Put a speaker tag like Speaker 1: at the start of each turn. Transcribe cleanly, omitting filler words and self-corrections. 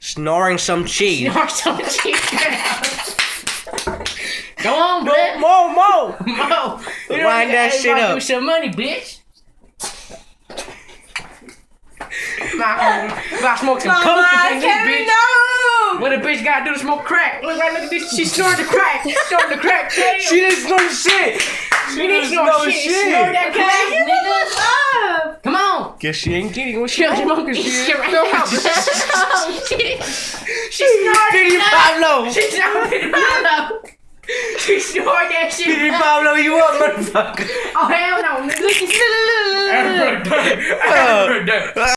Speaker 1: Snoring some cheese.
Speaker 2: Snore some cheese. Go on, bitch.
Speaker 1: More.
Speaker 2: Mo.
Speaker 1: Wind that shit up.
Speaker 2: Do some money, bitch. About to smoke some coke up in this bitch.
Speaker 3: No!
Speaker 2: What a bitch gotta do to smoke crack? Look at this. She snorted the crack. She snorted the crack. Damn.
Speaker 1: She didn't snort shit.
Speaker 2: She didn't snort shit. She snorted that crack, nigga.
Speaker 3: Up!
Speaker 2: Come on.
Speaker 1: Guess she ain't getting what
Speaker 2: She
Speaker 1: she
Speaker 2: was smoking shit right now. Oh, shit. She snorted
Speaker 1: Diddy
Speaker 2: it up.
Speaker 1: Pablo.
Speaker 2: She snorted it up. She snorted that shit.
Speaker 1: Diddy Pablo, you up, motherfucker?
Speaker 2: Oh, hell no, nigga.
Speaker 1: Uh,